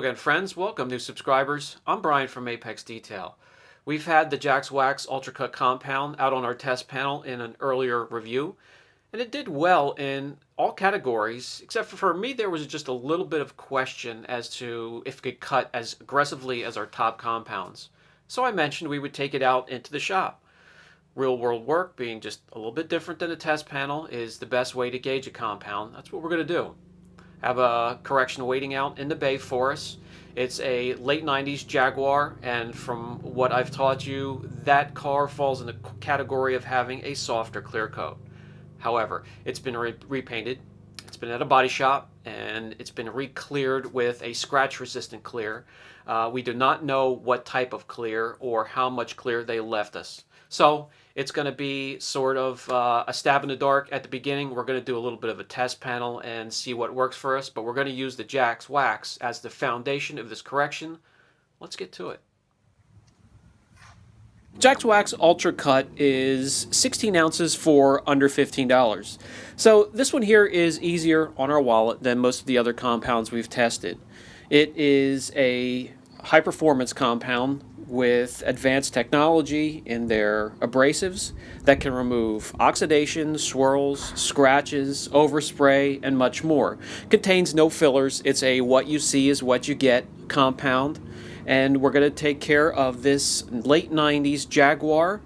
again, friends. Welcome, new subscribers. I'm Brian from Apex Detail. We've had the Jax Wax Ultra Cut compound out on our test panel in an earlier review, and it did well in all categories, except for me, there was just a little bit of question as to if it could cut as aggressively as our top compounds. So I mentioned we would take it out into the shop. Real world work, being just a little bit different than a test panel, is the best way to gauge a compound. That's what we're going to do. Have a correction waiting out in the bay for us. It's a late 90s Jaguar, and from what I've taught you, that car falls in the category of having a softer clear coat. However, it's been repainted, it's been at a body shop, and it's been re-cleared with a scratch-resistant clear. We do not know what type of clear or how much clear they left us. So it's going to be sort of a stab in the dark at the beginning. We're going to do a little bit of a test panel and see what works for us, but we're going to use the Jax Wax as the foundation of this correction. Let's get to it. Jax Wax Ultra Cut is 16 ounces for under $15. So this one here is easier on our wallet than most of the other compounds we've tested. It is a high performance compound with advanced technology in their abrasives that can remove oxidation, swirls, scratches, overspray, and much more. Contains no fillers. It's a what you see is what you get compound. And we're going to take care of this late 90s Jaguar.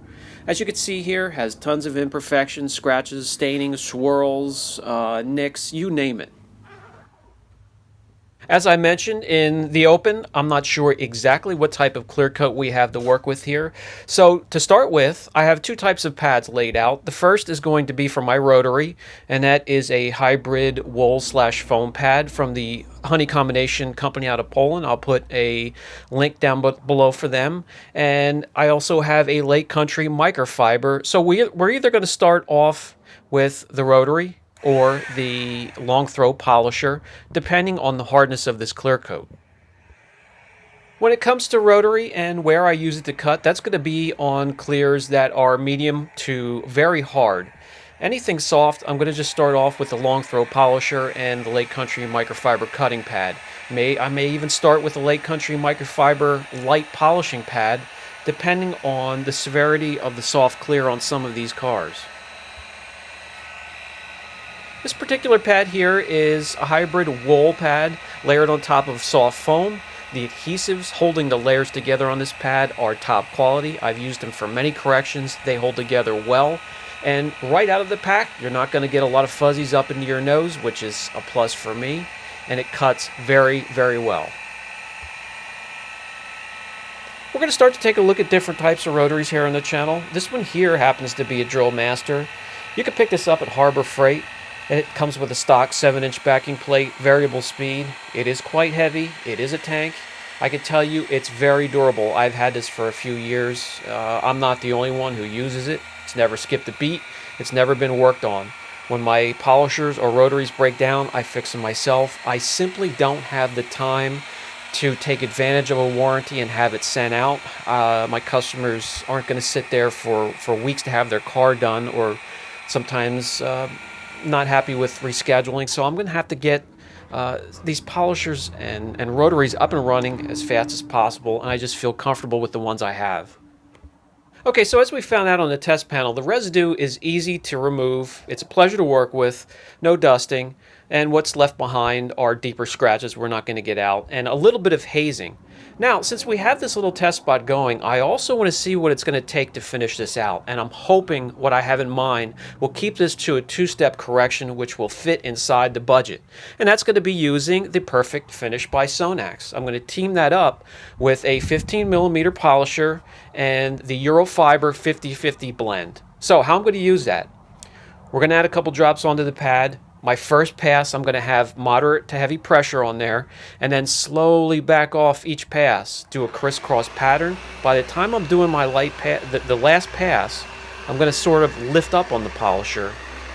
As you can see here, has tons of imperfections, scratches, staining, swirls, nicks, you name it. As I mentioned in the open, I'm not sure exactly what type of clear coat we have to work with here. So to start with, I have two types of pads laid out. The first is going to be for my rotary, and that is a hybrid wool/foam pad from the Honey Combination company out of Poland. I'll put a link down below for them. And I also have a Lake Country microfiber. So we're either going to start off with the rotary or the long throw polisher, depending on the hardness of this clear coat. When it comes to rotary and where I use it to cut, that's going to be on clears that are medium to very hard. Anything soft, I'm going to just start off with the long throw polisher and the Lake Country microfiber cutting pad. I may even start with the Lake Country microfiber light polishing pad, depending on the severity of the soft clear on some of these cars. This particular pad here is a hybrid wool pad layered on top of soft foam. The adhesives holding the layers together on this pad are top quality. I've used them for many corrections. They hold together well. And right out of the pack, you're not going to get a lot of fuzzies up into your nose, which is a plus for me. And it cuts very, very well. We're going to start to take a look at different types of rotaries here on the channel. This one here happens to be a Drill Master. You can pick this up at Harbor Freight. It comes with a stock 7-inch backing plate, variable speed. It is quite heavy. It is a tank. I can tell you it's very durable. I've had this for a few years. I'm not the only one who uses it. It's never skipped a beat. It's never been worked on. When my polishers or rotaries break down, I fix them myself. I simply don't have the time to take advantage of a warranty and have it sent out. My customers aren't going to sit there for weeks to have their car done, or sometimes not happy with rescheduling, so I'm going to have to get these polishers and rotaries up and running as fast as possible, and I just feel comfortable with the ones I have. Okay, so as we found out on the test panel, the residue is easy to remove. It's a pleasure to work with, no dusting, and what's left behind are deeper scratches we're not going to get out, and a little bit of hazing. Now, since we have this little test spot going, I also want to see what it's going to take to finish this out, and I'm hoping what I have in mind will keep this to a two-step correction which will fit inside the budget. And that's going to be using the Perfect Finish by Sonax. I'm going to team that up with a 15mm polisher and the Eurofiber 50/50 blend. So how I'm going to use that? We're going to add a couple drops onto the pad. My first pass, I'm going to have moderate to heavy pressure on there, and then slowly back off each pass, do a crisscross pattern. By the time I'm doing my light the last pass, I'm going to sort of lift up on the polisher,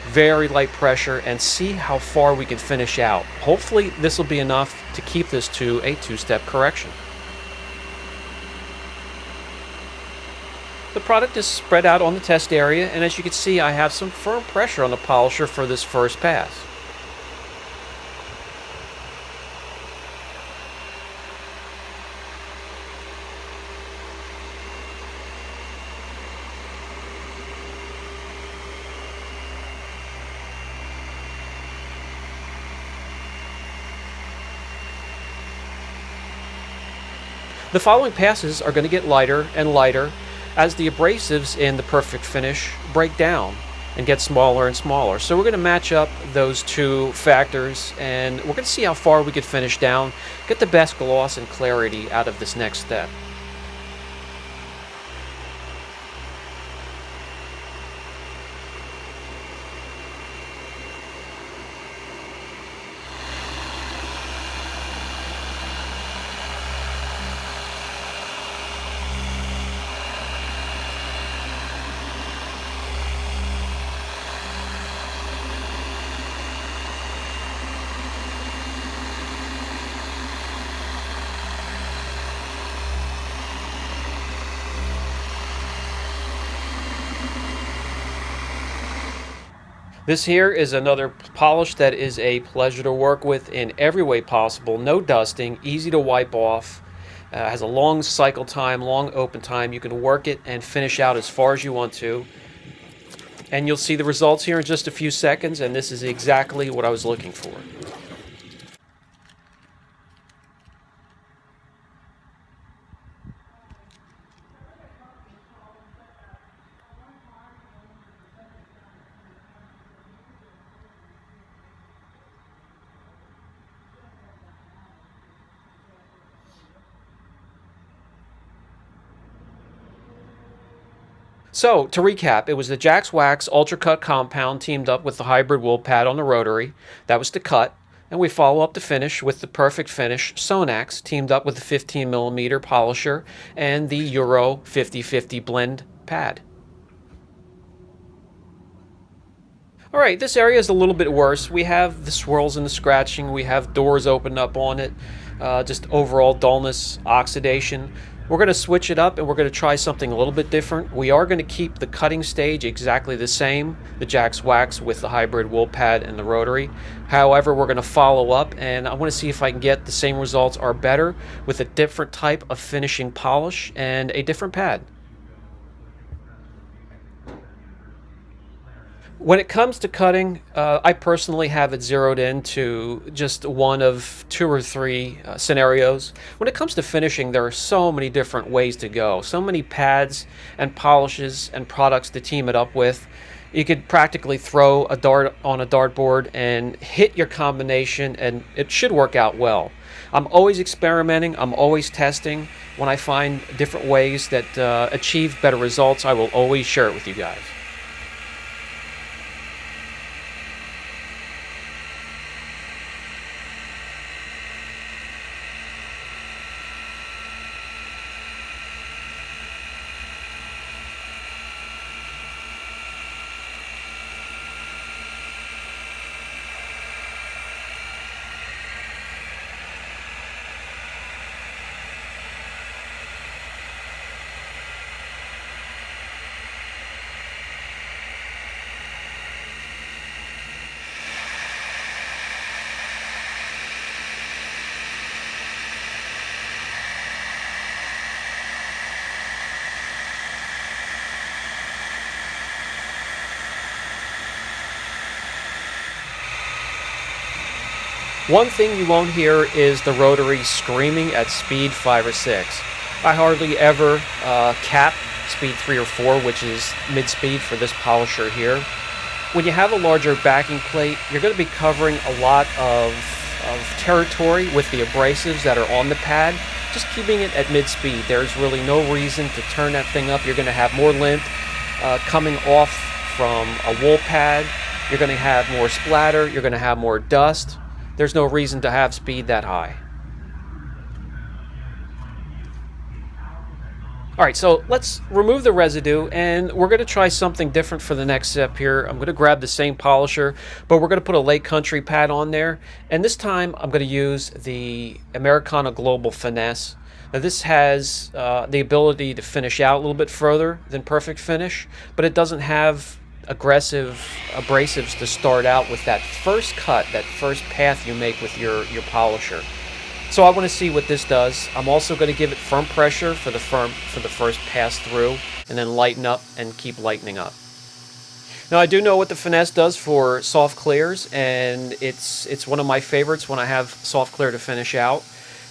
very light pressure, and see how far we can finish out. Hopefully this will be enough to keep this to a two-step correction. The product is spread out on the test area, and as you can see, I have some firm pressure on the polisher for this first pass. The following passes are going to get lighter and lighter as the abrasives in the perfect finish break down and get smaller and smaller. So we're going to match up those two factors, and we're going to see how far we could finish down, get the best gloss and clarity out of this next step. This here is another polish that is a pleasure to work with in every way possible. No dusting, easy to wipe off, has a long cycle time, long open time. You can work it and finish out as far as you want to. And you'll see the results here in just a few seconds, and this is exactly what I was looking for. So, to recap, it was the Jax Wax Ultra Cut compound teamed up with the hybrid wool pad on the rotary. That was to cut. And we follow up the finish with the perfect finish Sonax teamed up with the 15mm polisher and the Euro 50/50 blend pad. Alright, this area is a little bit worse. We have the swirls and the scratching. We have doors opened up on it. Just overall dullness, oxidation. We're going to switch it up and we're going to try something a little bit different. We are going to keep the cutting stage exactly the same, the Jax Wax with the hybrid wool pad and the rotary. However, we're going to follow up and I want to see if I can get the same results or better with a different type of finishing polish and a different pad. When it comes to cutting, I personally have it zeroed in to just one of two or three scenarios. When it comes to finishing, there are so many different ways to go, so many pads and polishes and products to team it up with. You could practically throw a dart on a dartboard and hit your combination, and it should work out well. I'm always experimenting, I'm always testing. When I find different ways that achieve better results, I will always share it with you guys. One thing you won't hear is the rotary screaming at speed 5 or 6. I hardly ever cap speed 3 or 4, which is mid-speed for this polisher here. When you have a larger backing plate, you're going to be covering a lot of territory with the abrasives that are on the pad. Just keeping it at mid-speed. There's really no reason to turn that thing up. You're going to have more lint coming off from a wool pad. You're going to have more splatter. You're going to have more dust. There's no reason to have speed that high. Alright, so let's remove the residue and we're going to try something different for the next step here. I'm going to grab the same polisher, but we're going to put a Lake Country pad on there. And this time I'm going to use the Americana Global Finesse. Now this has the ability to finish out a little bit further than Perfect Finish, but it doesn't have aggressive abrasives to start out with that first cut, that first path you make with your polisher. So I want to see what this does. I'm also going to give it firm pressure for the first pass through, and then lighten up and keep lightening up. Now I do know what the Finesse does for soft clears, and it's one of my favorites when I have soft clear to finish out.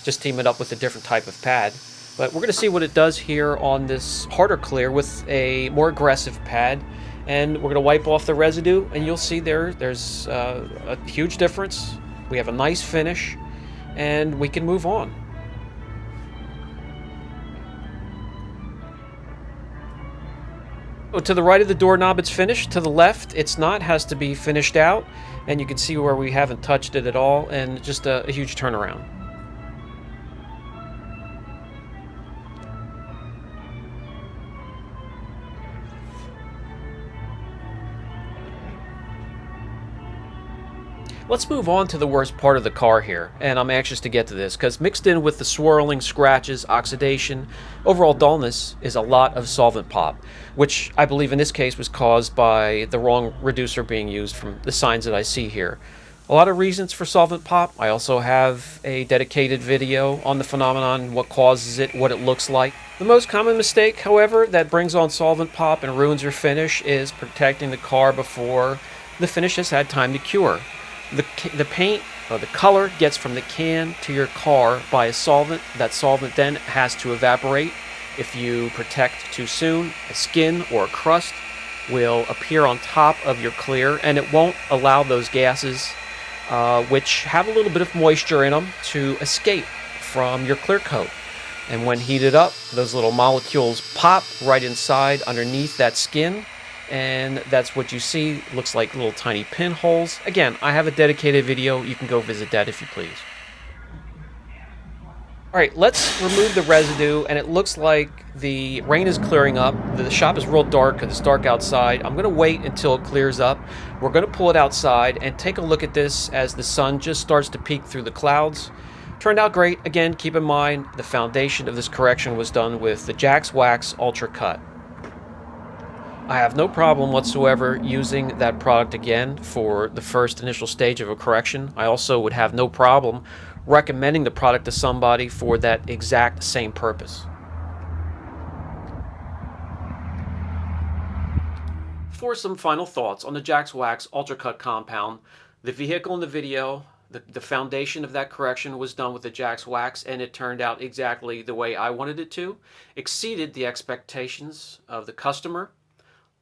Just team it up with a different type of pad. But we're going to see what it does here on this harder clear with a more aggressive pad. And we're going to wipe off the residue, and you'll see there's a huge difference. We have a nice finish, and we can move on. To the right of the doorknob, it's finished. To the left, it's not. Has to be finished out. And you can see where we haven't touched it at all, and just a huge turnaround. Let's move on to the worst part of the car here, and I'm anxious to get to this, because mixed in with the swirling, scratches, oxidation, overall dullness is a lot of solvent pop, which I believe in this case was caused by the wrong reducer being used from the signs that I see here. A lot of reasons for solvent pop. I also have a dedicated video on the phenomenon, what causes it, what it looks like. The most common mistake, however, that brings on solvent pop and ruins your finish is protecting the car before the finish has had time to cure. The paint or the color gets from the can to your car by a solvent. That solvent then has to evaporate. If you protect too soon, a skin or a crust will appear on top of your clear, and it won't allow those gases, which have a little bit of moisture in them, to escape from your clear coat. And when heated up, those little molecules pop right inside underneath that skin, and that's what you see. Looks like little tiny pinholes. Again, I have a dedicated video. You can go visit that if you please. Alright, let's remove the residue, and it looks like the rain is clearing up. The shop is real dark because it's dark outside. I'm going to wait until it clears up. We're going to pull it outside and take a look at this as the sun just starts to peek through the clouds. Turned out great. Again, keep in mind the foundation of this correction was done with the Jax Wax Ultra Cut. I have no problem whatsoever using that product again for the first initial stage of a correction. I also would have no problem recommending the product to somebody for that exact same purpose. For some final thoughts on the Jax Wax Ultra Cut compound, the vehicle in the video, the foundation of that correction was done with the Jax Wax, and it turned out exactly the way I wanted it to. Exceeded the expectations of the customer.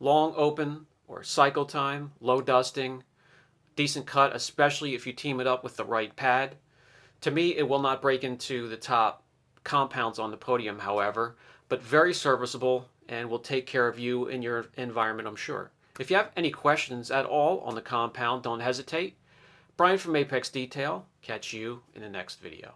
Long open or cycle time, low dusting, decent cut, especially if you team it up with the right pad. To me, it will not break into the top compounds on the podium, however, but very serviceable and will take care of you in your environment, I'm sure. If you have any questions at all on the compound, don't hesitate. Brian from Apex Detail. Catch you in the next video.